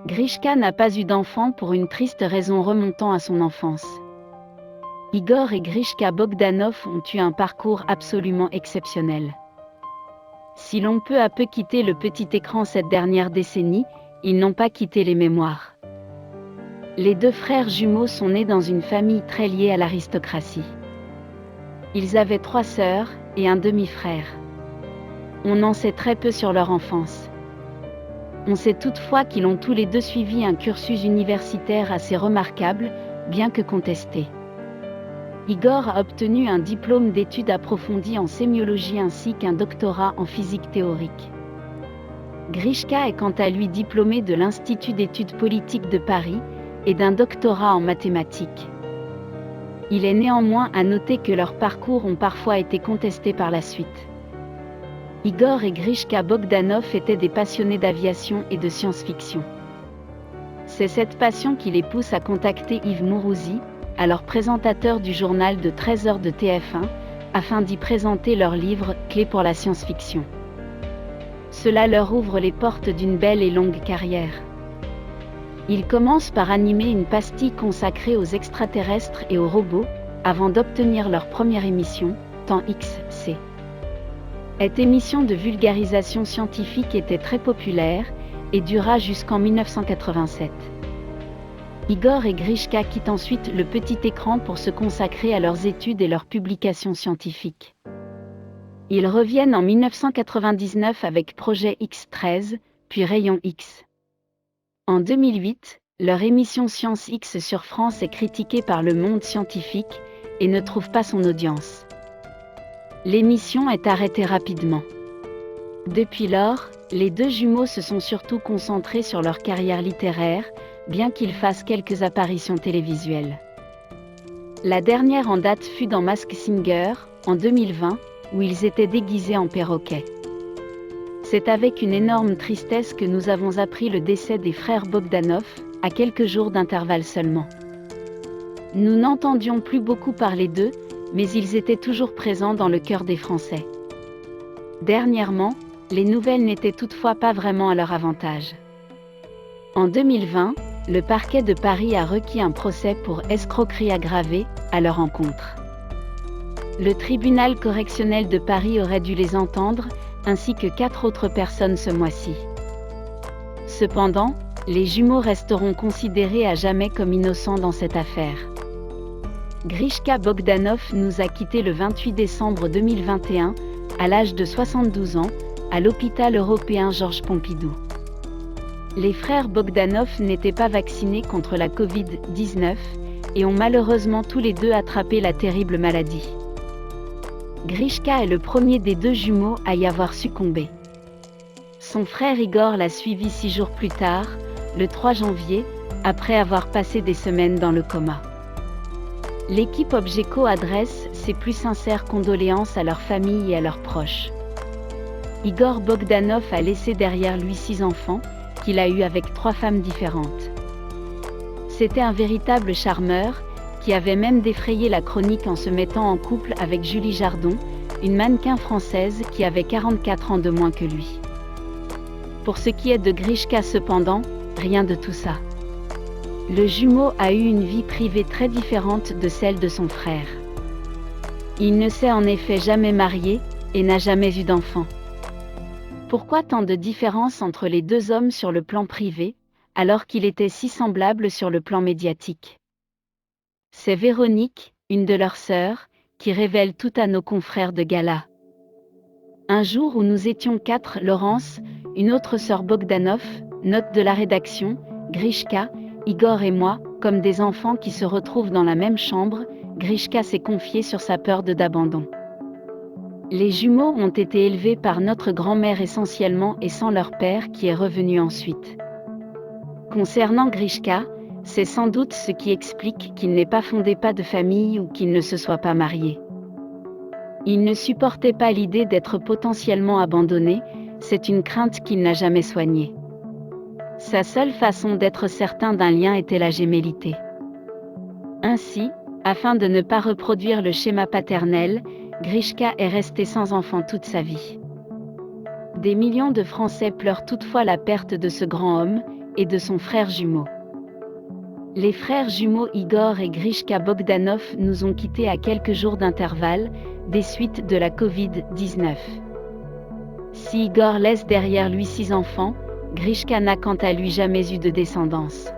Grishka n'a pas eu d'enfant pour une triste raison remontant à son enfance. Igor et Grishka Bogdanov ont eu un parcours absolument exceptionnel. Si l'on peut à peu quitter le petit écran cette dernière décennie, ils n'ont pas quitté les mémoires. Les deux frères jumeaux sont nés dans une famille très liée à l'aristocratie. Ils avaient 3 sœurs et un demi-frère. On en sait très peu sur leur enfance. On sait toutefois qu'ils ont tous les deux suivi un cursus universitaire assez remarquable, bien que contesté. Igor a obtenu un diplôme d'études approfondies en sémiologie ainsi qu'un doctorat en physique théorique. Grishka est quant à lui diplômé de l'Institut d'études politiques de Paris et d'un doctorat en mathématiques. Il est néanmoins à noter que leurs parcours ont parfois été contestés par la suite. Igor et Grishka Bogdanov étaient des passionnés d'aviation et de science-fiction. C'est cette passion qui les pousse à contacter Yves Mourouzi, alors présentateur du journal de 13h de TF1, afin d'y présenter leur livre « Clés pour la science-fiction ». Cela leur ouvre les portes d'une belle et longue carrière. Ils commencent par animer une pastille consacrée aux extraterrestres et aux robots, avant d'obtenir leur première émission, Temps XC. Cette émission de vulgarisation scientifique était très populaire et dura jusqu'en 1987. Igor et Grishka quittent ensuite le petit écran pour se consacrer à leurs études et leurs publications scientifiques. Ils reviennent en 1999 avec Projet X13, puis Rayon X. En 2008, leur émission Science X sur France est critiquée par le monde scientifique et ne trouve pas son audience. L'émission est arrêtée rapidement. Depuis lors, les deux jumeaux se sont surtout concentrés sur leur carrière littéraire, bien qu'ils fassent quelques apparitions télévisuelles. La dernière en date fut dans Masked Singer, en 2020, où ils étaient déguisés en perroquets. C'est avec une énorme tristesse que nous avons appris le décès des frères Bogdanov, à quelques jours d'intervalle seulement. Nous n'entendions plus beaucoup parler d'eux, mais ils étaient toujours présents dans le cœur des Français. Dernièrement, les nouvelles n'étaient toutefois pas vraiment à leur avantage. En 2020, le parquet de Paris a requis un procès pour escroquerie aggravée à leur encontre. Le tribunal correctionnel de Paris aurait dû les entendre, ainsi que 4 autres personnes ce mois-ci. Cependant, les jumeaux resteront considérés à jamais comme innocents dans cette affaire. Grishka Bogdanov nous a quittés le 28 décembre 2021, à l'âge de 72 ans, à l'hôpital européen Georges Pompidou. Les frères Bogdanov n'étaient pas vaccinés contre la Covid-19 et ont malheureusement tous les deux attrapé la terrible maladie. Grishka est le premier des deux jumeaux à y avoir succombé. Son frère Igor l'a suivi 6 jours plus tard, le 3 janvier, après avoir passé des semaines dans le coma. L'équipe Obgeco adresse ses plus sincères condoléances à leur famille et à leurs proches. Igor Bogdanov a laissé derrière lui 6 enfants, qu'il a eus avec 3 femmes différentes. C'était un véritable charmeur, qui avait même défrayé la chronique en se mettant en couple avec Julie Jardon, une mannequin française qui avait 44 ans de moins que lui. Pour ce qui est de Grishka cependant, rien de tout ça. Le jumeau a eu une vie privée très différente de celle de son frère. Il ne s'est en effet jamais marié, et n'a jamais eu d'enfant. Pourquoi tant de différence entre les deux hommes sur le plan privé, alors qu'il était si semblable sur le plan médiatique? C'est Véronique, une de leurs sœurs, qui révèle tout à nos confrères de gala. Un jour où nous étions 4, Laurence, une autre sœur Bogdanov, note de la rédaction, Grishka, Igor et moi, comme des enfants qui se retrouvent dans la même chambre, Grishka s'est confié sur sa peur d'abandon. Les jumeaux ont été élevés par notre grand-mère essentiellement et sans leur père qui est revenu ensuite. Concernant Grishka, c'est sans doute ce qui explique qu'il n'ait pas fondé pas de famille ou qu'il ne se soit pas marié. Il ne supportait pas l'idée d'être potentiellement abandonné, c'est une crainte qu'il n'a jamais soignée. Sa seule façon d'être certain d'un lien était la gémellité. Ainsi, afin de ne pas reproduire le schéma paternel, Grishka est resté sans enfant toute sa vie. Des millions de Français pleurent toutefois la perte de ce grand homme, et de son frère jumeau. Les frères jumeaux Igor et Grishka Bogdanov nous ont quittés à quelques jours d'intervalle, des suites de la Covid-19. Si Igor laisse derrière lui 6 enfants, Grishka n'a quant à lui jamais eu de descendance.